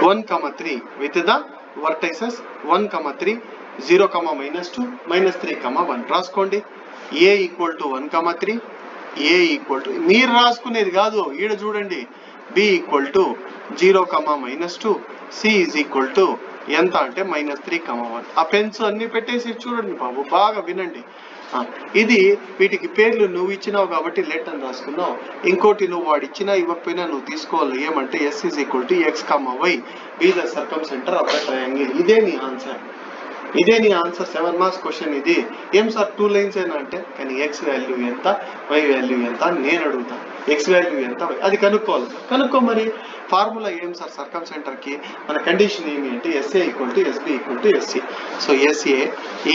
1, 3 with the vertices 1, 3, 0, -2, -3, 1 రాసుకోండి. a equal to 1, 3, a equal to మీరు రాసుకునేది కాదు, ఈడ చూడండి b equal to 0, -2, c is equal to ఎంత అంటే -3, 1. ఆ పెన్స్ అన్ని పెట్టేసి చూడండి బాబు, బాగా వినండి. ఇది వీటికి పేర్లు నువ్వు ఇచ్చినావు కాబట్టి లెట్ అని రాసుకున్నావు. ఇంకోటి నువ్వు వాడు ఇచ్చినా ఇవ్వకపోయినా నువ్వు తీసుకోవాలి. ఏమంటే s is equal to x, y be the circumcentre of the triangle. ఇదే నీ ఆన్సర్, ఇదే నీ ఆన్సర్. 7 మార్క్స్ క్వశ్చన్ ఇది. ఏం సార్ 2 లైన్స్ అయినా అంటే, కానీ x వాల్యూ ఎంత, y వాల్యూ ఎంత అని నేను అడుగుతా. x వాల్యూ ఎంత, అది కనుక్కోవాలి. కనుక్కో. మరి ఫార్ములా ఏం సార్ సర్కమ్ సెంటర్ కి? మన కండిషన్ ఏమి అంటే SA equal to SB equal to SC. So SA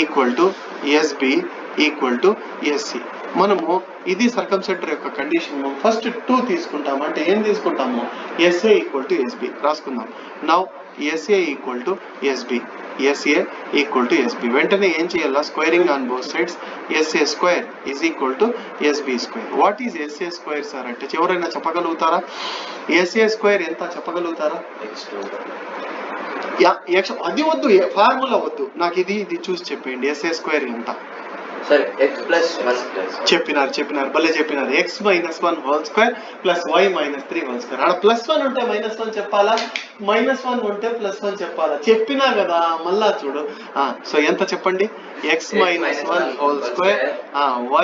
equal to SB equal to SC. మనము ఇది సర్కమ్ సెంటర్ యొక్క కండిషన్. ఫస్ట్ 2 తీసుకుంటాము. అంటే ఏం తీసుకుంటాము? SA ఈక్వల్ టు SB రాసుకుందాం. Now SA equal to SB, SA equal to SB. వెంటనే ఏం చేయాలా? Squaring on both sides. SA square is equal to SB square. What is SA square sir అంటే ఎవరైనా చెప్పగలుగుతారా? SA స్క్వేర్ ఎంత చెప్పగలుగుతారా? అది వద్దు, ఫార్ములా వద్దు నాకు, ఇది చూసి చెప్పండి. SA స్క్వేర్ ఎంత? చెప్పినారు భలే చెప్పినారు. x -1 whole square plus y -3 whole square. అక్కడ +1 ఉంటే -1 చెప్పాలా, -1 ఉంటే +1 చెప్పాలా? చెప్పినా కదా, మళ్ళా చూడు. సో ఎంత చెప్పండి? x -1 whole square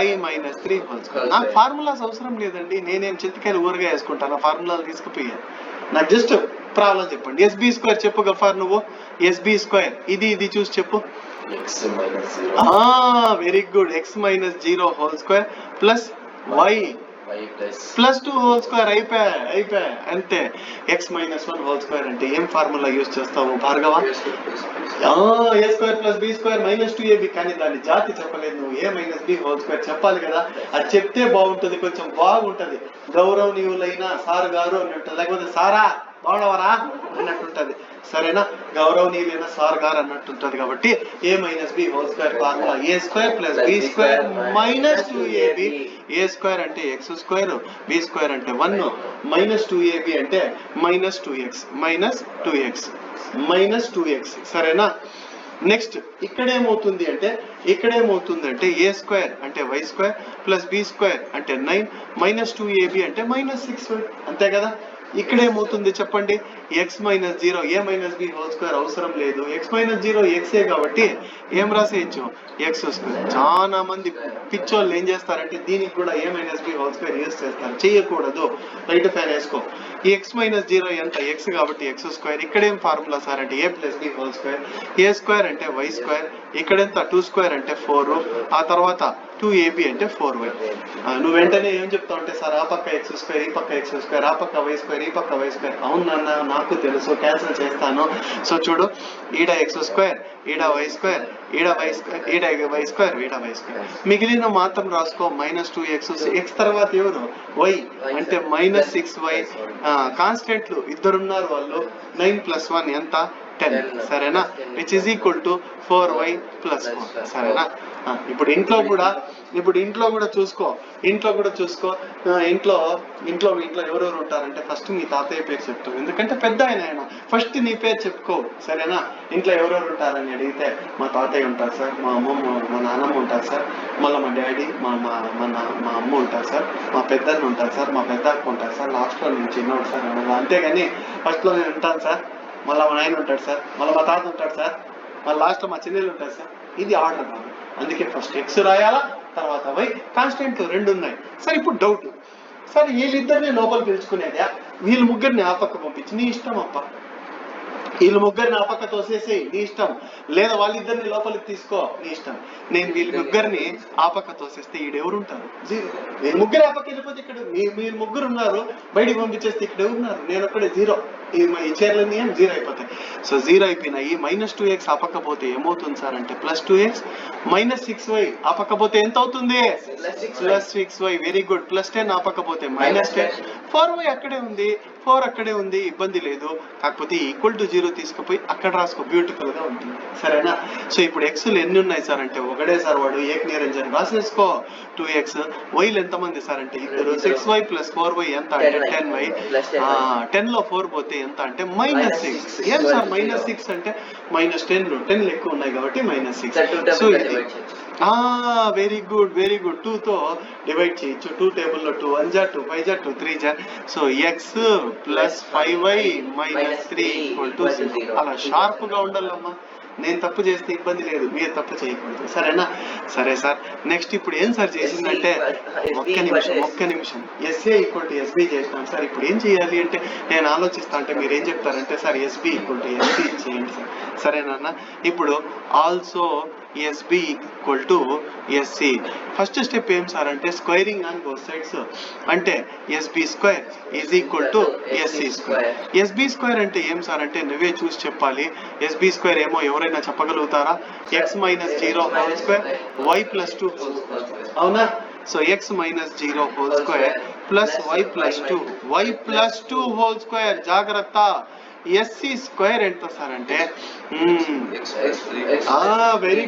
y -3 whole square. నాకు ఫార్ములాస్ అవసరం లేదండి, నేనేం చింతకాయలు ఊరగా వేసుకుంటాను ఫార్ములాలు తీసుకుపోయా. నాకు జస్ట్ ప్రాబ్లం చెప్పండి. SB స్క్వేర్ చెప్పు గఫార్ నువ్వు. SB స్క్వేర్ ఇది చూసి చెప్పు. Very good. x -0 whole square plus y +2 whole square. అయిపోయా అంతే. x -1 హోల్ స్క్వేర్ అంటే ఏం ఫార్ములా యూజ్ చేస్తావు Bhargava? a square plus b square -2ab. కానీ దాని జాతి చెప్పలేదు నువ్వు. a -b హోల్ స్క్వేర్ చెప్పాలి కదా. అది చెప్తే బాగుంటుంది, కొంచెం బాగుంటది. గౌరవనీయులైన సార్ గారు అని ఉంటుంది, లేకపోతే సారా బాగుండవరా అన్నట్టుంటది. సరేనా? గౌరవనీయులైన సార్ గారు అన్నట్టుంటది. కాబట్టి a -b whole square formula a square plus b square -2ab. a square అంటే x స్క్వేర్, b స్క్వేర్ అంటే 1, -2ab అంటే -2x. సరేనా? నెక్స్ట్ ఇక్కడేమవుతుంది అంటే a స్క్వేర్ అంటే y square plus b square అంటే 9, -2ab అంటే -6y. అంతే కదా? ఇక్కడేమవుతుంది చెప్పండి? x -0 a -b whole square అవసరం లేదు. x -0 xే కాబట్టి ఏం రాసేయచ్చు? x square. చాలా మంది పిచ్చోళ్ళు ఏం చేస్తారంటే దీనికి కూడా a -b whole square use చేస్తారు. చేయకూడదు. రైట్ ఫ్యాన్ వేసుకో. ఈ x -0 ఎంత? x కాబట్టి x స్క్వేర్. ఇక్కడేం ఫార్ములా సార్ అంటే a + b whole square. a square అంటే y స్క్వేర్. ఇక్కడెంత? 2 స్క్వేర్ అంటే 4. ఆ తర్వాత 2ab అంటే 4y. నువ్వు వెంటనే ఏం చెప్తావు అంటే సార్ ఆ పక్క x స్క్వేర్, ఈ పక్క x స్క్వేర్, ఆ పక్క y స్క్వేర్, ఈ పక్క y స్క్వేర్. అవును నాన్న, నాకు తెలుసు, క్యాన్సిల్ చేస్తాను. సో చూడు, ఈడ x స్క్వేర్, ఈడ y స్క్వేర్, ఈడ y స్క్వేర్, ఈడ y స్క్వేర్, ఈడ y స్క్వేర్. మిగిలిన మాత్రం రాసుకో. -2x. x తర్వాత ఎవరు? y అంటే -6y. కాన్స్టెంట్లు ఇద్దరున్నారు వాళ్ళు. 9 + 1 ఎంత? 10. సరేనా? Which is equal to 4y + 4. సరేనా? ఇప్పుడు ఇంట్లో కూడా చూసుకో. ఇంట్లో ఎవరెవరు ఉంటారంటే ఫస్ట్ మీ తాతయ్య పేరు చెప్తావు, ఎందుకంటే పెద్ద ఆయన. ఫస్ట్ నీ పేరు చెప్పుకో. సరేనా? ఇంట్లో ఎవరెవరు ఉంటారని అడిగితే మా తాతయ్య ఉంటారు సార్, మా అమ్మమ్మ, మా నాన్నమ్మ ఉంటారు సార్, మళ్ళీ మా డాడీ, మా అమ్మ ఉంటారు సార్, మా పెద్దన్న ఉంటారు సార్, మా పెద్దక్క ఉంటారు సార్, లాస్ట్లో నేను చిన్నోడు సార్ అన్నది. అంతేగాని ఫస్ట్లో నేను ఉంటాను సార్, మళ్ళీ మా నాయన ఉంటాడు సార్, మళ్ళీ మా తాత ఉంటాడు సార్, మళ్ళీ లాస్ట్లో మా చెల్లెలు ఉంటారు సార్. ఇది ఆర్డర్ కాదు. అందుకే ఫస్ట్ x రాయాలా, తర్వాత y. కాన్స్టెంట్లు 2 ఉన్నాయి. సరే ఇప్పుడు డౌట్, సరే వీళ్ళిద్దరిని లోపల పిలుచుకునేదా, వీళ్ళు ముగ్గురిని ఆ పక్క పంపించి నీ ఇష్టం అప్ప. వీళ్ళు ముగ్గురిని ఆ పక్క తోసేసి నీ ఇష్టం, లేదా వాళ్ళిద్దరిని లోపలికి తీసుకో నీ ఇష్టం. నేను వీళ్ళ ముగ్గురిని ఆ పక్క తోసేస్తే ఈడెవరు ఉంటారు? 0. మీరు ముగ్గురు ఆ పక్క వెళ్ళిపోతే ఇక్కడ మీరు ముగ్గురు ఉన్నారు, బయటికి పంపించేస్తే ఇక్కడ ఎవరున్నారు? నేను ఒక్కడే 0. ఈ చైర్లన్నీ 0 అయిపోతాయి. సో 0 అయిపోయినాయి. -2x ఆ పక్క పోతే ఏమవుతుంది సార్ అంటే +2x. -6y ఆ పక్క పోతే ఎంత అవుతుంది? +6y. Very good. +10 ఆ పక్క పోతే -10. 4y అక్కడే ఉంది, 4 అక్కడే ఉంది, ఇబ్బంది లేదు. కాకపోతే =0 తీసుకుపోయి అక్కడ రాసుకో, బ్యూటిఫుల్ గా ఉంటుంది. సరేనా? సో ఇప్పుడు xలు ఎన్ని ఉన్నాయి సార్ అంటే ఒకడే సార్, వాడు ఏక్ నిరంజన్ రాసేసుకో. 2x. వైలు ఎంతమంది సార్ అంటే ఇద్దరు. 6y + 4y ఎంత అంటే 10y. 10లో 4 పోతే అంటే ఎంత అంటే -6. ఏం సార్ -6 అంటే -10 10 ఎక్కువ ఉన్నాయి కాబట్టి -6. సో ఇది వెరీ గుడ్ 2 తో డివైడ్ చేయొచ్చు. 2 టేబుల్లో 2 1 జా 2 5 జా 2 3 జా. So x + 5y - 3 = 0. అలా షార్ప్ గా ఉండాలమ్మా. నేను తప్పు చేస్తే ఇబ్బంది లేదు, మీరు తప్పు చేయకూడదు, సరేనా? సరే సార్, నెక్స్ట్ ఇప్పుడు ఏం సార్ చేసిందంటే ఒక్క నిమిషం SA = SB చేసినాం సార్. ఇప్పుడు ఏం చేయాలి అంటే నేను ఆలోచిస్తా అంటే మీరు ఏం చెప్తారంటే సార్ SB = SB చేయండి సార్, సరేనా? ఇప్పుడు also SB = SC. First step ఏం సార్ అంటే స్క్వేరింగ్ ఆన్ బోత్ సైడ్స్. అంటే SB² = SC². SB² అంటే ఏం సార్ అంటే నువ్వే చూసి చెప్పాలి. SB² ఏమో ఎవరైనా చెప్పగలుగుతారా? x - 0² y + 2. అవునా? సో x - 0² + y + 2 y + 2² జాగ్రత్త. SC² ఎంత సార్ అంటే వెరీ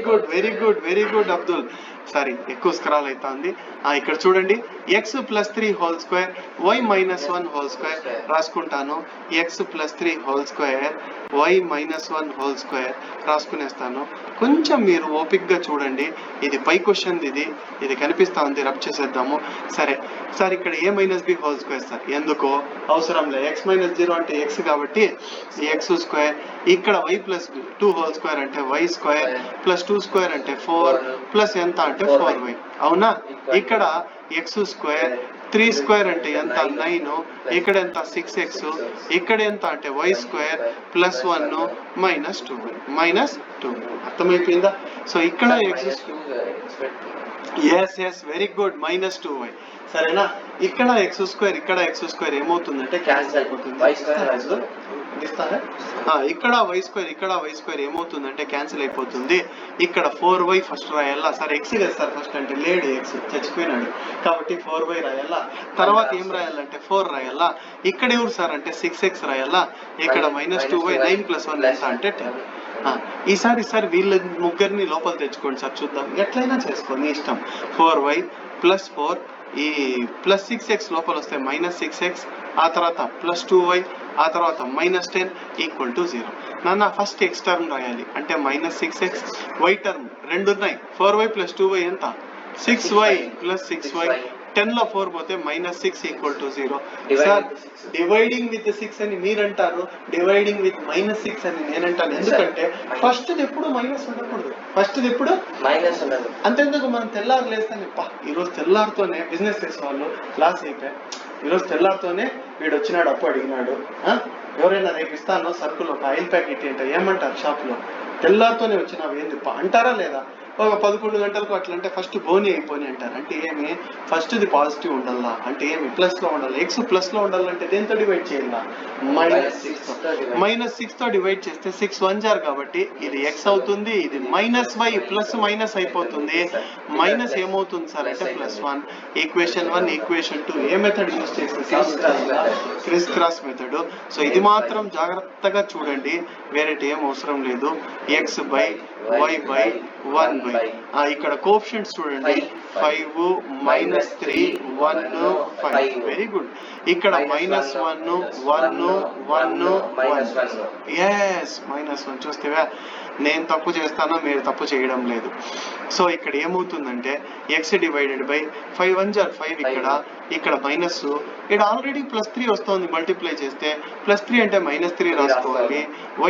గుడ్ అబ్దుల్. సారీ, ఎక్కువ స్క్రాల్ అవుతుంది. ఇక్కడ చూడండి, x + 3² y - 1² రాసుకుంటాను. x + 3² y - 1² రాసుకునేస్తాను. కొంచెం మీరు ఓపిక్ గా చూడండి, ఇది పై క్వశ్చన్, ఇది కనిపిస్తా ఉంది, రబ్ చేసేద్దాము. సరే సార్, ఇక్కడ a-b² సార్, ఎందుకో అవసరంలే. x - 0 అంటే x కాబట్టి x², ఇక్కడ y + 2² అంటే y² + 2² అంటే 4 ప్లస్ ఎంత అంటే 4y. అవునా? ఇక్కడ x² 3² అంటే ఎంత 9, ఇక్కడ ఎంత 6x, ఇక్కడ ఎంత అంటే y² + 1 - 2. అర్థమైపోయిందా? సో ఇక్కడ ఎస్ వెరీ గుడ్ -2y, సరేనా? ఇక్కడ x², ఇక్కడ x² ఏమవుతుందంటే క్యాన్సిల్ అయిపోతుంది. ఇక్కడ y², ఇక్కడ y² ఏమవుతుందంటే క్యాన్సిల్ అయిపోతుంది. ఇక్కడ 4y ఫస్ట్ రాయాలా సార్? x కదా సార్ ఫస్ట్ అంటే, లేడు, x చచ్చిపోయినాడు కాబట్టి 4y రాయాలా. తర్వాత ఏం రాయాలంటే 4 రాయాలా. ఇక్కడ ఎవరు సార్ అంటే 6x రాయాలా. ఇక్కడ -2y 9 + 1 ఎంత అంటే 10. ఈసారి వీళ్ళ ముగ్గురిని లోపల తెచ్చుకోండి సార్, చూద్దాం. ఎట్లయినా చేసుకోండి, ఇష్టం. 4y + 4 ఈ +6x లోపల వస్తే -6x, ఆ తర్వాత +2y, ఆ తర్వాత -10 = 0. నాన్న ఫస్ట్ x టర్మ్ రాయాలి అంటే -6x, y టర్మ్ 2 ఉన్నాయి. 4y + 2y ఎంత 6y + 6y. 10 లో 4 పోతే -6 = 0. సార్ డివైడింగ్ విత్ 6 అని మీరు అంటారు, డివైడింగ్ విత్ -6 అని నేను అంటాను. ఎందుకంటే ఫస్ట్ ఎప్పుడు మైనస్ ఉండకూడదు, ఫస్ట్ ఎప్పుడు మైనస్ ఉండదు. అంతేందుకు మనం తెల్లారు లేస్తాను, ఈరోజు తెల్లారితోనే బిజినెస్ చేసే వాళ్ళు లాస్ అయిపోయారు. ఈరోజు తెల్లారితోనే వీడు వచ్చినాడు, అప్పు అడిగినాడు, ఎవరైనా రేపు ఇస్తాను సరుకులు ఒక ఆయిల్ ప్యాకెట్ ఏంటో ఏమంటారు షాప్లో? తెల్లారితోనే వచ్చినావు ఏంది అంటారా లేదా? ఒక 11 గంటలకు అట్లా అంటే ఫస్ట్ బోని అయిపోయి అంటారు. అంటే ఏమి? ఫస్ట్ది పాజిటివ్ ఉండాలా అంటే ఏమి? ప్లస్ లో ఉండాలి. ఎక్స్ ప్లస్ లో ఉండాలంటే దేంతో డివైడ్ చేయాలా? -6 తో డివైడ్ చేస్తే 6 1 జార్ కాబట్టి ఇది ఎక్స్ అవుతుంది, ఇది -y ప్లస్ మైనస్ అయిపోతుంది. మైనస్ ఏమవుతుంది సార్ అంటే +1. ఈక్వేషన్ 1 ఈక్వేషన్ 2 ఏ మెథడ్ యూజ్ చేస్తే క్రిస్ క్రాస్ మెథడ్. సో ఇది మాత్రం జాగ్రత్తగా చూడండి, వేరేటి ఏం అవసరం లేదు. x/y/1 ఇక్కడ కోఎఫిషియంట్స్ చూడండి, 5 -3 1 5. Very good. ఇక్కడ -1 1 1 1. ఎస్ -1 చూస్తేవా, నేను తప్పు చేస్తానో మీరు తప్పు చేయడం లేదు. సో ఇక్కడ ఏమవుతుందంటే x డివైడెడ్ బై 5 1 జార్ 5, ఇక్కడ మైనస్, ఇక్కడ ఆల్రెడీ +3 వస్తుంది. మల్టిప్లై చేస్తే +3 అంటే -3 రాసుకోవాలి.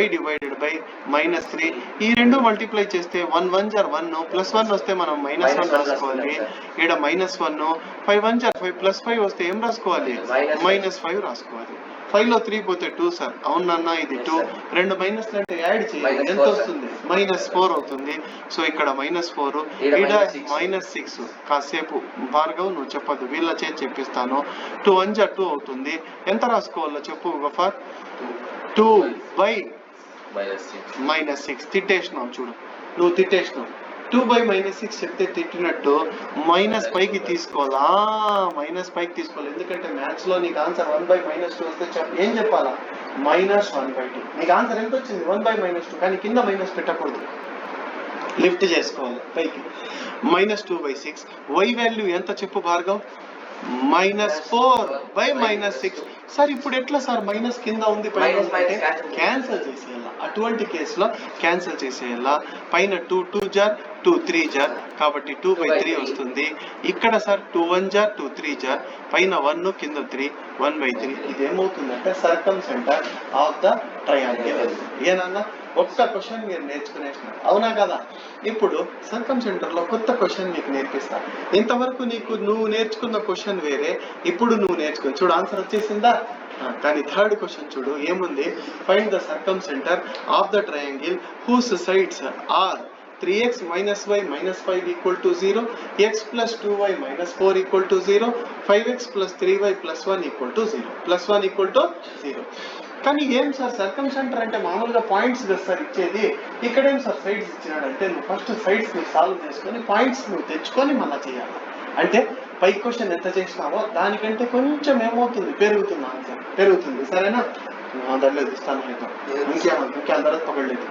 y డివైడెడ్ బై -3, ఈ రెండు మల్టిప్లై చేస్తే 1 1 జార్ 1 +1 వస్తే మనం -1 రాసుకోవాలి. ఇక్కడ -1 5 1 జార్ 5 +5 వస్తే ఏం రాసుకోవాలి? -5 రాసుకోవాలి. 5 లో 3 పోతే 2 సార్. అవునన్నా ఇది 2. రెండు మైనస్లు అంటే యాడ్ చేయాలి, ఎంత వస్తుంది? -4 అవుతుంది. సో ఇక్కడ -4, ఇక్కడ -6. కాసేపు భార్గవ్ నువ్వు చెప్పద్దు, వీళ్ళ చేతి చెప్పిస్తాను. 2 1 జార్ 2 అవుతుంది. ఎంత రాసుకోవాలో చెప్పు గఫార్? 2 బై -6. తిట్టేసినావు చూడు, నువ్వు తిట్టేసినావు. 2 బై -6 చెప్తే తిట్టినట్టు మైనస్ పైకి తీసుకోవాలా? మైనస్ పైకి తీసుకోవాలి. ఎందుకంటే మ్యాథ్స్ లో నీకు ఆన్సర్ 1 బై -2 వస్తే ఏం చెప్పాలా? -1/2. నీకు ఆన్సర్ ఎంత వచ్చింది? 1 బై -2. కానీ కింద మైనస్ పెట్టకూడదు, లిఫ్ట్ చేసుకోవాలి పైకి. -2/6. y వాల్యూ ఎంత చెప్పు భార్గవ్? -4/-6. సార్ ఇప్పుడు ఎట్లా సార్ మైనస్ కింద ఉంది పైన క్యాన్సిల్ చేసేయాల. అటువంటి కేసులో క్యాన్సిల్ చేసేయాల. పైన 2 2 జార్ 2 3 జార్ కాబట్టి 2/3 వస్తుంది. ఇక్కడ సార్ 2 1 జార్ 2 3 జార్ పైన 1 కింద 3 1/3. ఇది ఏమవుతుందంటే సర్కమ్ సెంటర్ ఆఫ్ ద ట్రయాంగిల్. ఏనన్నా ఒక్క క్వశ్చన్ మీరు నేర్చుకునేసినారు, అవునా కదా? ఇప్పుడు సర్కమ్ సెంటర్ లో కొత్త క్వశ్చన్ నీకు నేర్పిస్తా. ఇంతవరకు నువ్వు నేర్చుకున్న క్వశ్చన్ వేరే, ఇప్పుడు నువ్వు నేర్చుకుని చూడు ఆన్సర్ వచ్చేసిందా? కానీ థర్డ్ క్వశ్చన్ చూడు ఏముంది. Find the circumcentre of the triangle whose sides are 3x minus y minus 5 equal to 0, x plus 2y minus 4 equal to 0, 5x plus 3y plus 1 equal to 0, plus 1 equal to 0. కానీ ఏం sir సర్కమ్ centre అంటే మామూలుగా points కదా sir ఇచ్చేది, ఇక్కడేం sir sides ఇచ్చినాడంటే నువ్వు first sides ని solve చేసుకొని పాయింట్స్ నువ్వు తెచ్చుకొని మళ్ళీ చేయాలి. అంటే పై క్వశ్చన్ ఎంత చేసినావో దానికంటే కొంచెం ఏమవుతుంది, పెరుగుతుంది, ఆన్సర్ పెరుగుతుంది. సరేనా? దాంట్లో ఇస్తాను ఇంకేందరూ పగలేదు,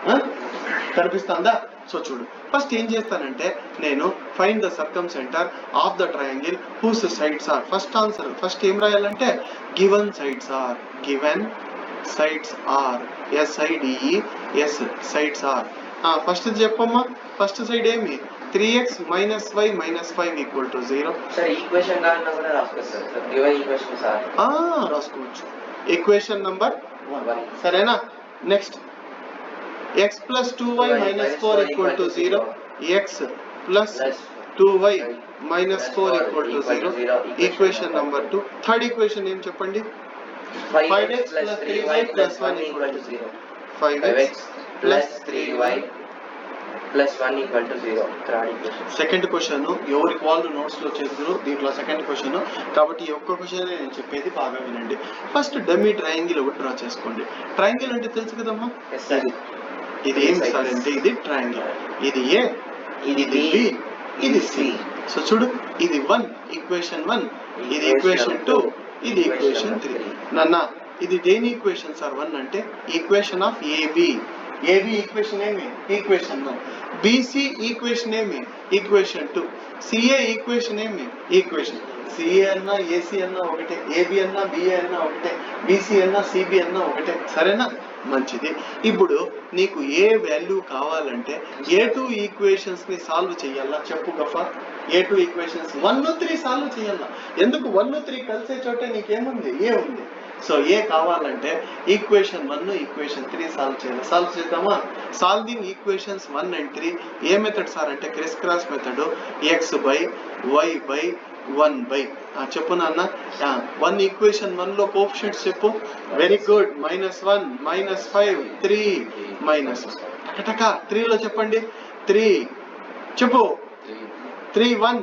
కనిపిస్తుందా? సో చూడు ఫస్ట్ ఏం చేస్తానంటే నేను find the circumcentre of the triangle whose sides are. First answer first ఏం రాయాలంటే given sides are, given sides are, SIDES sides are. First చెప్పమ్మా, ఫస్ట్ సైడ్ ఏమి 3x minus y minus 5 equal to 0. Sir equation గాని కూడా రాసుకోవచ్చు sir, given equation sir రాసుకోవచ్చు. Equation number 1 సరేనా? Next x plus 2y minus 4 equal to 0, x plus 2y minus 4 equal to 0. Equation number 2. Third equation ఏం చెప్పండి? 5x plus 3y plus 1 equal to 0. 5x plus 3y plus 1 equal to 0. Third equation. Second question ఎవరికి వాళ్ళు notes లో చేస్తారు. దీంట్లో second question కాబట్టి ఈ ఒక్క క్వశ్చన్ నేను చెప్పేది బాగా వినండి. ఫస్ట్ డమ్మీ ట్రయాంగిల్ ఒకటి డ్రా చేసుకోండి. ట్రయాంగిల్ అంటే తెలుసు కదమ్మా, ఇది ఏం సార్ అంటే ఇది ట్రయాంగిల్, ఇది ఏ, ఇది బి, ఇది సి. సో చూడు ఇది 1 ఈక్వేషన్ 1, ఇది ఈక్వేషన్ 2, ఇది ఈక్వేషన్ 3. నాన్న ఇది దేని ఈక్వేషన్ సార్? 1 అంటే equation of AB. AB equation ఏమి? ఈక్వేషన్ 1. బిసి ఈక్వేషన్ ఏమి? ఈక్వేషన్ 2. సిఏ ఈక్వేషన్ ఏమి? ఈక్వేషన్. సిఏ అన్నా ఏసీ అన్నా ఒకటే, ఏబి అన్నా బిఏ అన్నా ఒకటే, బీసీ అన్నా సిబి అన్నా ఒకటే. సరేనా? మంచిది. ఇప్పుడు నీకు ఏ వాల్యూ కావాలంటే A2 ఈక్వేషన్స్ ని సాల్వ్ చేయాలా చెప్పు గఫా. A2 ఈక్వేషన్స్ 1 3 సాల్వ్ చేయాలా. ఎందుకు 1 3 కలిసే చోటే నీకేముంది? ఏ ఉంది. సో ఏ కావాలంటే ఈక్వేషన్ 1 ఈక్వేషన్ 3 సాల్వ్ చేయాలి. సాల్వ్ చేద్దామా? Solving equations 1 and 3 A method sir అంటే క్రిస్ క్రాస్ మెథడ్, x/y/1 చెప్పు నాన్న. 1 ఈక్వేషన్ 1 లో కోఎఫిషియంట్స్ చెప్పు. Very good. -1 -5 3 -1 3 లో చెప్పండి. 3 చెప్పు. 3 1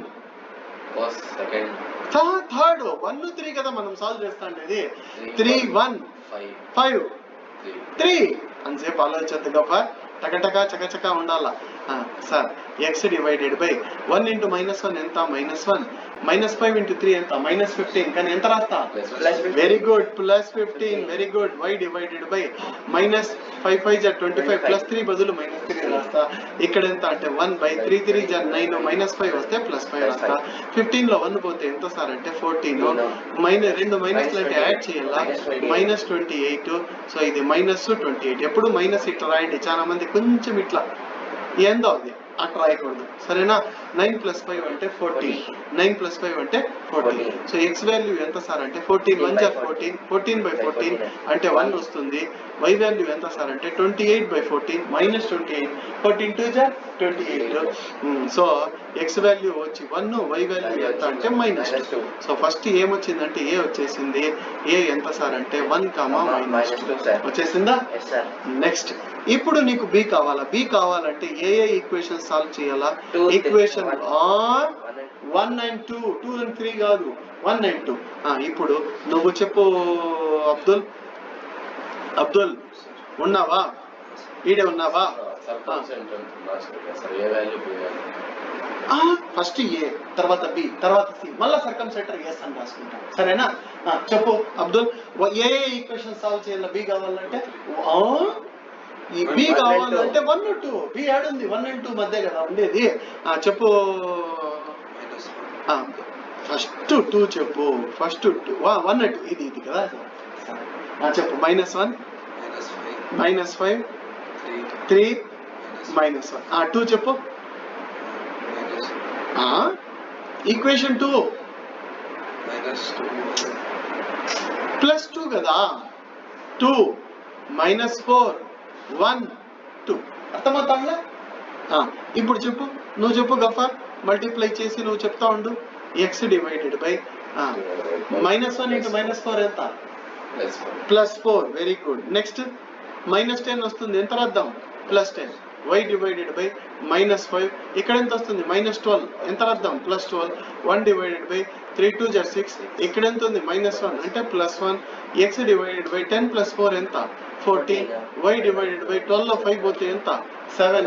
థర్డ్ 1 3 కదా మనం సాల్వ్ చేస్తా ఉండేది. 3 1 5 3 అంతసేపు ఆలోచించద్దు గొప్ప, టకటక చకచక ఉండాల. Sir x divided by 1 into -1 ఎంత? -1 -5 ఇంటూ 3 ఎంత? -15. కానీ ఎంత రాస్తా? Very good, +15. Very good. y divided by -5 5 25 +3 బదులు -3 రాస్తా. ఇక్కడ ఎంత అంటే 1/3 3 9 -5 వస్తే +5 రాస్తా. 15 లో 1 పోతే ఎంత సార్ అంటే 14. రెండు మైనస్లు అంటే యాడ్ చేయాలా. -28. సో ఇది -28. ఎప్పుడు మైనస్ ఇట్లా రాయండి. చాలా మంది కొంచెం ఇట్లా ఏందో అది అట్లా రాయకూడదు. సరేనా? 9 + 5 అంటే 14. 9 + 5 అంటే 14. సో ఎక్స్ వాల్యూ ఎంత సార్ అంటే 14 1 = 14. 14/14 అంటే 1 వస్తుంది. y వాల్యూ ఎంత సార్ అంటే 28/14 -28. 14 2 = 28. సో ఎక్స్ వాల్యూ వచ్చి 1, y వాల్యూ ఎంత అంటే -2. సో ఫస్ట్ ఏమొచ్చిందంటే ఏ వచ్చేసింది. ఏ ఎంత సార్ అంటే 1, -2 వచ్చేసిందా? నెక్స్ట్ ఇప్పుడు నీకు బి కావాలా. బి కావాలంటే ఏ ఈక్వేషన్ సాల్వ్ చేయాలా? ఈక్వేషన్ 1 and 2 2 and 3 కాదు, 1 and 2. ఇప్పుడు నువ్వు చెప్పు అబ్దుల్ ఉన్నావా? ఈడే ఉన్నావా? ఫస్ట్ ఏ, తర్వాత బి, తర్వాత సి, మళ్ళా సర్కమ్ సెంటర్ ఎస్ అని రాసుకుంటాం. సరేనా? చెప్పు అబ్దుల్, ఏ ఈక్వేషన్ సాల్వ్ చేయాలా? బి కావాలంటే ఈ బి కావాలంటే 1 2. బి యాడ్ ఉంది 1 and 2 మధ్య కదా ఉండేది. చెప్పు ఫస్ట్ 2 చెప్పు. ఫస్ట్ 2 1 అటు ఇది కదా. చెప్పు. -1 -5 3 -1 2 చెప్పు. ఈక్వేషన్ 2 +2 కదా. 2 -4 1 2 అర్థమవుతాంగా. ఇప్పుడు చెప్పు. నువ్వు చెప్పు గఫార్. మల్టిప్లై చేసి నువ్వు చెప్తా ఉండు. x డివైడెడ్ బై -1 × -4 ఎంత? +4. Very good. నెక్స్ట్ -10 వస్తుంది. ఎంత రాద్దాం? +10. y డివైడెడ్ బై -5 ఇక్కడ ఎంత వస్తుంది? -12. ఎంత రాద్దాం? +12. 1 డివైడెడ్ బై 3 2 6 ఇక్కడ ఎంత ఉంది? -1 అంటే +1. x డివైడెడ్ బై 10 + 4 ఎంత? 14. y డివైడెడ్ బై 12 లో 5 పోతే ఎంత? 7.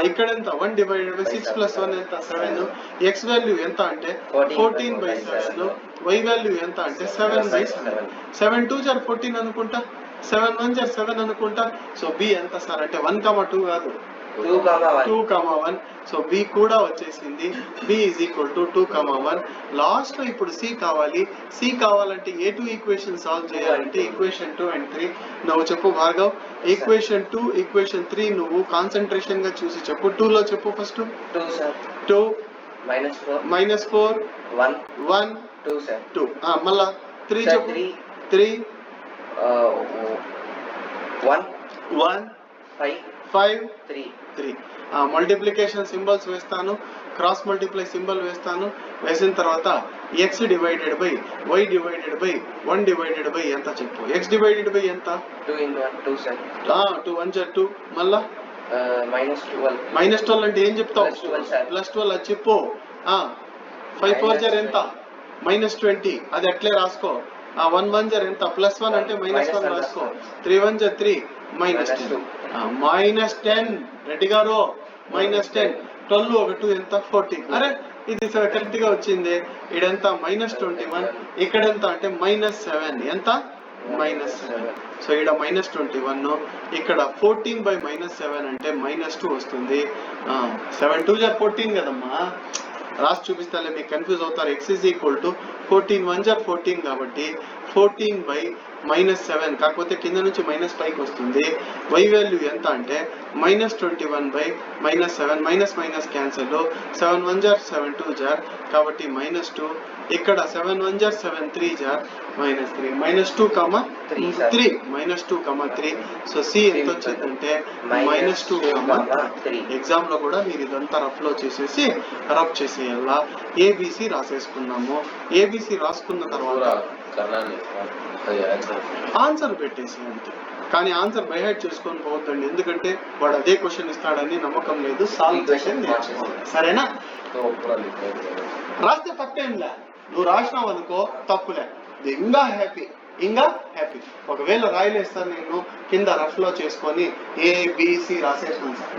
ఇక్కడ ఎంత? 1 డివైడెడ్ బై 6 + 1 ఎంత? 7. x వాల్యూ ఎంత అంటే 14/7. y వాల్యూ ఎంత అంటే 7/7. 7 2 14 అనుకుంటా. 7 1 7 అనుకుంటా. సో b ఎంత సార్ అంటే 1,2 కాదు, 2,1. సో b కూడా వచ్చేసింది. b = 2,1. లాస్ట్ లో ఇప్పుడు c కావాలి. c కావాలంటే a2 ఈక్వేషన్ సాల్వ్ చేయాలంటే ఈక్వేషన్ 2 and 3 నువ్వు చెప్పు భార్గవ్. ఈక్వేషన్ 2 ఈక్వేషన్ 3 నువ్వు కాన్సంట్రేషన్ గా చూసి చెప్పు. 2 లో చెప్పు. ఫస్ట్ 2 -4 1 2 మళ్ళా 3 చెప్పు. 3 1 5 3 మల్టిప్లికేషన్ సింబల్స్ వేస్తాను. క్రాస్ మల్టిప్లై సింబల్ వేస్తాను. వేసిన తర్వాత x divided by y divided by 1 divided by ఎంత చెప్పు. x డివైడెడ్ బై ఎంత? 2 × 1 2 2 1 2 మళ్ళా -12 అంటే ఏం చెప్తావు? +12 అది చెప్పు. 5 4 ఎంత? -20. అది అట్లే రాసుకో. 1 1 ఎంత? +1 అంటే -1 రాసుకో. 3 1 3 -10. -10 రెడ్డి గారు. -10 12 ఒక 2 ఎంత? 14. అరే ఇది కరెక్ట్ గా వచ్చింది. ఇడెంత? -21. ఇక్కడ ఎంత అంటే -7. ఎంత? -7. సో ఇక్కడ -21. ఇక్కడ 14/-7 అంటే -2 వస్తుంది. 7 2 14 కదమ్మా. రాసి చూపిస్తాలే, మీకు కన్ఫ్యూజ్ అవుతారు. x = 14 1 14 కాబట్టి 14/-7 కాకపోతే కింద నుంచి మైనస్ పైకి వస్తుంది. y వాల్యూ ఎంత అంటే -21/-7 మైనస్ క్యాన్సిల్. 7 1 7 2 కాబట్టి -2. ఇక్కడ 7 1 7 3 -3 -2,3 సో c ఎంత వచ్చిందంటే -2,3. ఎగ్జామ్ లో కూడా మీరు ఇదంతా రఫ్ లో చేసేసి రఫ్ చేసేయాలా. ABC రాసేసుకున్నాము. ABC రాసుకున్న తర్వాత ఆన్సర్ పెట్టేసి అంతే. కానీ ఆన్సర్ బై హెడ్ చేసుకొని పోవద్దండి, ఎందుకంటే వాడు అదే క్వశ్చన్ ఇస్తాడని నమ్మకం లేదు. సాల్వ్ క్వశ్చన్ నేర్చుకోవాలి, సరేనా? రాస్తే తప్పేంలే, నువ్వు రాసినావు అనుకో తప్పులే, ఇంకా హ్యాపీ. ఒకవేళ రాయలేస్తాను నేను కింద రఫ్ లో చేసుకొని ABC రాసేస్తాను sir,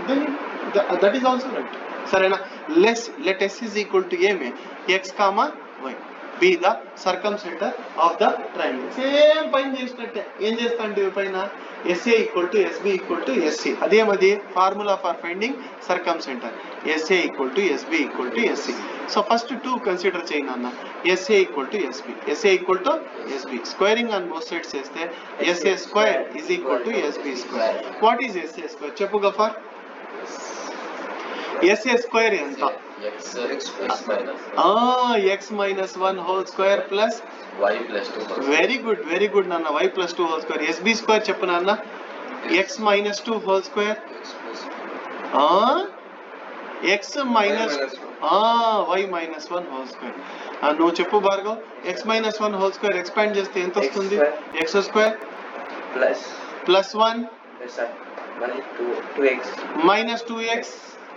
that is also right, సరేనా? లెట్ S = ఏమే x, y be the circumcenter of the triangle. Same పైన చేసినట్టే. ఏం చేస్తాంటే పైన SA = SB = SC. అదేమది formula for finding circumcentre. SA = SB = SC. So first 2 consider చేయండి అన్న. SA = SB, SA = SB. Squaring on both sides చేస్తే SA² = SB². What is SA²? చెప్పు గఫార్. SA² ఎంత? x -1² plus y + 2. Very good నాన్న. y + 2². SB² చెప్పు నాన్న. x - 2² x minus y - 1². నువ్వు చెప్పు భార్గవ్. x - 1² ఎక్స్పాండ్ చేస్తే ఎంత వస్తుంది? x² plus 1 -2x.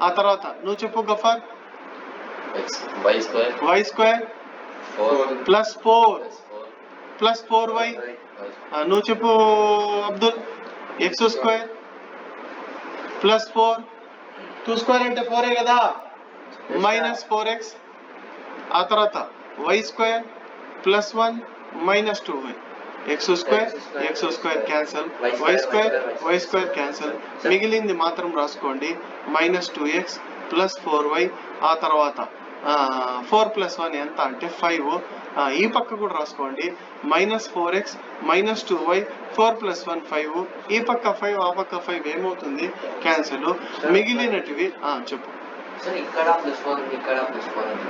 ఆ తర్వాత నువ్వు చెప్పు గఫార్. y² plus 4y. నువ్వు చెప్పు అబ్దుల్. x² plus 4. 2² అంటే 4 కదా, -4x. ఆ తర్వాత y² plus 1 -2y. x² cancel, y² cancel. మిగిలింది మాత్రం రాసుకోండి. -2x plus 4y. ఆ తర్వాత 4 ప్లస్ 1 ఎంత అంటే 5. ఈ పక్క కూడా రాసుకోండి, -4x -2y 4 ప్లస్ 1 5. ఈ పక్క 5 ఆ పక్క 5 ఏమవుతుంది, క్యాన్సిల్. మిగిలినటివి చెప్పు. సార్ ఇక్కడ +4 ఉంది, ఇక్కడ +4 ఉంది.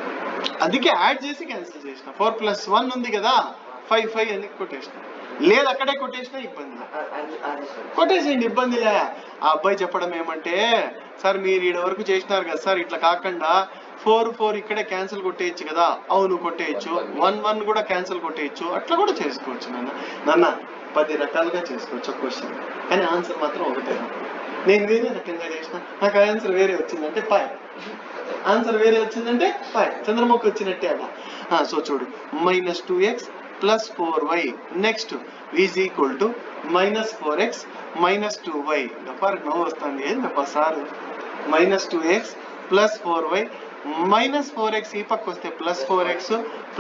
అందుకే యాడ్ చేసి క్యాన్సిల్ చేసిన. 4 ప్లస్ 1 ఉంది కదా, 5 అని కొట్టేసిన. లేదు అక్కడే కొట్టేసినా ఇబ్బంది, అదే సార్. కొట్టేసేయండి, ఇబ్బందిలే. ఆ అబ్బాయి చెప్పడం ఏమంటే, సార్ మీరు ఈడ వరకు చేసినారు కదా సార్, ఇట్లా కాకుండా 4 ఇక్కడే క్యాన్సిల్ కొట్టేయచ్చు కదా. అవును కొట్టేయచ్చు. 1 కూడా క్యాన్సిల్ కొట్టేయచ్చు, అట్లా కూడా చేసుకోవచ్చు నాన్న 10 రకాలుగా చేసుకోవచ్చు క్వశ్చన్, కానీ ఆన్సర్ మాత్రం ఒకటే. నేను వేరే రకంగా చేసిన, నాకు ఆన్సర్ వేరే వచ్చిందంటే పాయ్, ఆన్సర్ వేరే వచ్చిందంటే పాయ్, చంద్రముఖి వచ్చినట్టే అలా. సో చూడు, -2x + 4y next is equal to -4x -2y. Ghaffar నవ్వు వస్తుంది ఏంటప్ప సారు. -2x + 4y -4x ఈ పక్క వస్తే +4x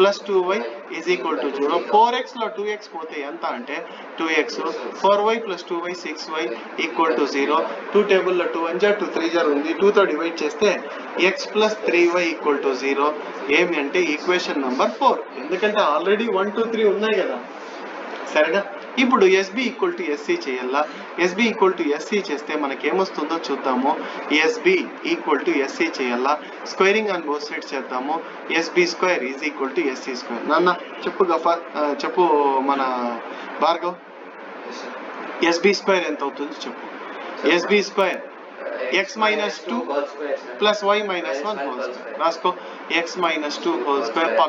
+ 2y is equal to 0. 4x లో 2x పోతే ఎంత అంటే 2x, 4y + 2y 6y equal to 0. 2 టేబుల్లో 2 1 2 3 ఉంది, 2 తో డివైడ్ చేస్తే x + 3y ఈక్వల్ టు 0. ఏమి అంటే ఈక్వేషన్ నెంబర్ 4, ఎందుకంటే ఆల్రెడీ 1 2 3 ఉన్నాయి కదా. సరేనా, ఇప్పుడు SB = SC చేయాలా. SB = SC చేస్తే మనకి ఏమొస్తుందో చూద్దాము. SB = SC చేయాలా, స్క్వేరింగ్ ఆన్ బోత్ సైడ్స్ చేద్దాము. SB² = SC². నాన్న చెప్పు గఫార్, చెప్పు మన భార్గవ్, SB² ఎంత అవుతుంది చెప్పు. SB² x - 2 + y - 1 రాసుకో. x - 2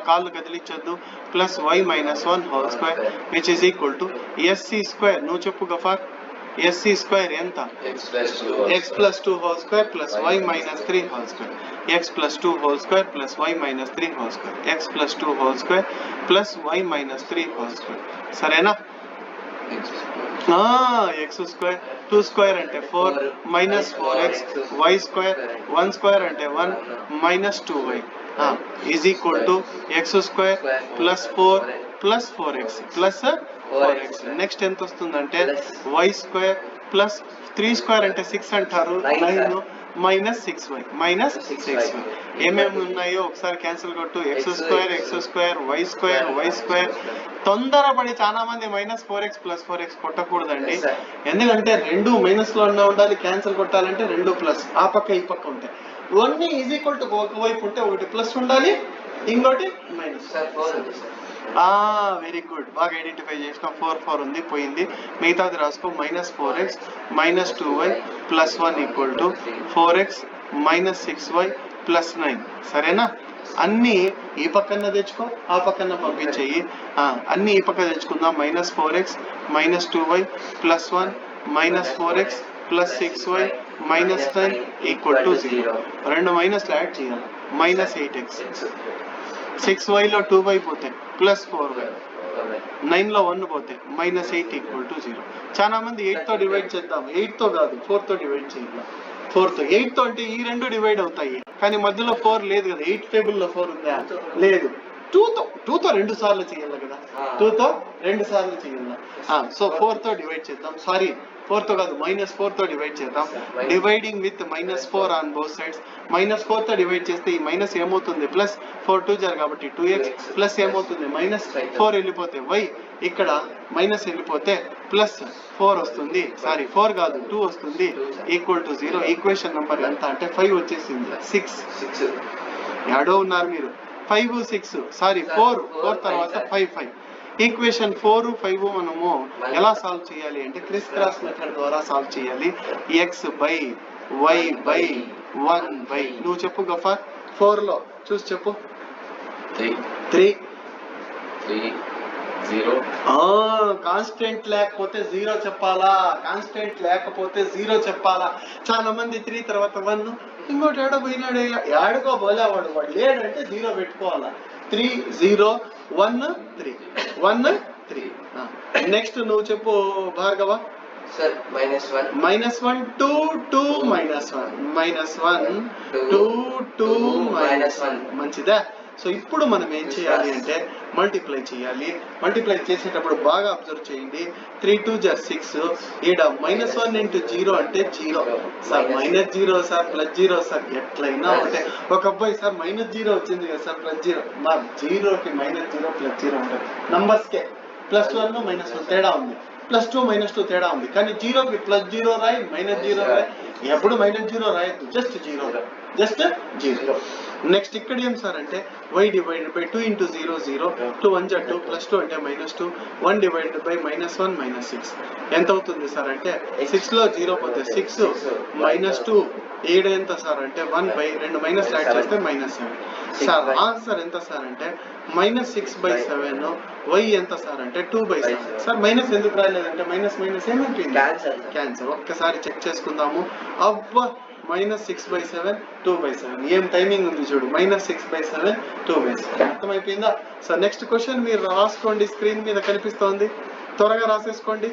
కాళ్ళు కదిలించొద్దు, +y - 1 which is equal to SC². నువ్వు చెప్పు గఫార్, SC² ఎంత? x + 2² + y - 3 x + 2² + y - 3 x + 2² + y - 3. సరేనా? x² 2² అంటే 4 -4x y² 1² అంటే 1 -2y is equal to x² + 4 + 4x + 4x. Next ఎంత వస్తుందంటే y² + 3² అంటే 6 అంటారు, 9 -6y ఏమేమి ఉన్నాయో ఒకసారి క్యాన్సిల్ కొట్టు. x² y². తొందరపడి చాలా మంది -4x + 4x కొట్టకూడదండి, ఎందుకంటే రెండు మైనస్ లో ఉండాలి, క్యాన్సిల్ కొట్టాలంటే రెండు ప్లస్, ఆ పక్క ఈ పక్క ఉంటాయి. ఇవన్నీ ఈజ్ ఈక్వల్ టు ఒకవైపు ఉంటే ఒకటి ప్లస్ ఉండాలి, ఇంకోటి మైనస్. వెరీ గుడ్, బాగా ఐడెంటిఫై చేసిన. 4 ఉంది పోయింది, మిగతాది రాసుకో. -4x -2y + 1 = 4x -6y + 9. సరేనా? అన్ని ఈ పక్కన తెచ్చుకో, ఆ పక్కన పంపించేయి. అన్ని ఈ పక్క తెచ్చుకుందాం. -4x -2y + 1 -4x + 6y -9 = 0. రెండు మైనస్లు యాడ్ చేయాలి. -8x 6y లో 2y పోతే +4y 9 లో 1 పోతే -8 = 0. చాలా మంది 8 తో డివైడ్ చేద్దాం, 8 తో కాదు 4 తో డివైడ్ చేయాలి. 4 తో 8 తో అంటే ఈ రెండు డివైడ్ అవుతాయి, కానీ మధ్యలో 4 లేదు కదా. 8 టేబుల్ లో 4 ఉందా? లేదు. 2 తో 2 సార్లు చేయాలి కదా, 2 తో 2 సార్లు చేయాలి. సో 4 తో డివైడ్ చేద్దాం. సారీ 4 తో కాదు, -4 తో డివైడ్ చేద్దాం. Dividing with -4 on both sides. -4 తో డివైడ్ చేస్తే ఈ మైనస్ ఏమవుతుంది, +4 2 జార్ కాబట్టి 2x ప్లస్ ఏమవుతుంది -4 వెళ్ళిపోతే y, ఇక్కడ మైనస్ వెళ్ళిపోతే +4 వస్తుంది. సారీ 4 కాదు 2 వస్తుంది, = 0. ఈక్వేషన్ నెంబర్ ఎంత అంటే 5 వచ్చేసింది. 6 యాడో ఉన్నారు మీరు. 5 6 సారీ 4 తర్వాత 5 ఈక్వేషన్ 4 5 మనము ఎలా సాల్వ్ చేయాలి అంటే క్రిస్ క్రాస్ మెథడ్ ద్వారా సాల్వ్ చేయాలి. x/y/1/, నువ్వు చెప్పు గఫార్. 4 లో చూసి చెప్పు. 3 0. కాన్స్టెంట్ లేకపోతే 0 చెప్పాలా, కాన్స్టెంట్ లేకపోతే 0 చెప్పాలా. చాలా మంది 3 తర్వాత 1, ఇంకోటి ఏడో పోయినాడు, ఏడుకో పోలేవాడు, వాడు లేడంటే 0 పెట్టుకోవాలా. 3 0 1 3 1 3. నెక్స్ట్ నువ్వు చెప్పు భార్గవ. సార్ -1 -1 2 2 -1 -1 2 2 -1 మంచిదా. సో ఇప్పుడు మనం ఏం చేయాలి అంటే మల్టిప్లై చేయాలి. మల్టిప్లై చేసేటప్పుడు బాగా అబ్జర్వ్ చేయండి. 3 2 జా 6, ఈడ -1 ఇంటూ 0 అంటే 0 సార్, -0 సార్, +0 సార్, ఎట్లయినా ఒకటే. ఒక అబ్బాయి సార్ -0 వచ్చింది కదా సార్, +0, మా 0కి -0 +0 ఉంటుంది, నంబర్స్కే +1 -1 తేడా ఉంది, +2 -2 తేడా ఉంది, కానీ 0కి +0 రాయి, -0 రాయి, ఎప్పుడు -0 రాయద్దు, జస్ట్ 0. నెక్స్ట్ ఇక్కడ ఏం సార్ అంటే y డివైడెడ్ బై 2 ఇంటూ 0 0, 2 1 జా 2, +2 అంటే -2, 1 డివైడెడ్ బై -1 -6 ఎంత అవుతుంది సార్ అంటే 6 లో 0 పోతే 6 -2, ఏడు ఎంత సార్ అంటే 1/2 మైనస్ యాడ్ చేస్తే -7 సార్. ఆన్సర్ ఎంత సార్ అంటే -6/7. y ఎంత సార్ అంటే 2/7. సార్ మైనస్ ఎందుకు రాలేదంటే మైనస్ ఏమైపోయింది, క్యాన్సర్. ఒక్కసారి చెక్ చేసుకుందాము. అబ్బా -6/7 2/7, ఏం టైమింగ్ ఉంది చూడు, -6/7 2/7. అర్థమైపోయిందా? సో నెక్స్ట్ క్వశ్చన్ మీరు రాసుకోండి, స్క్రీన్ మీద కనిపిస్తోంది, త్వరగా రాసేసుకోండి.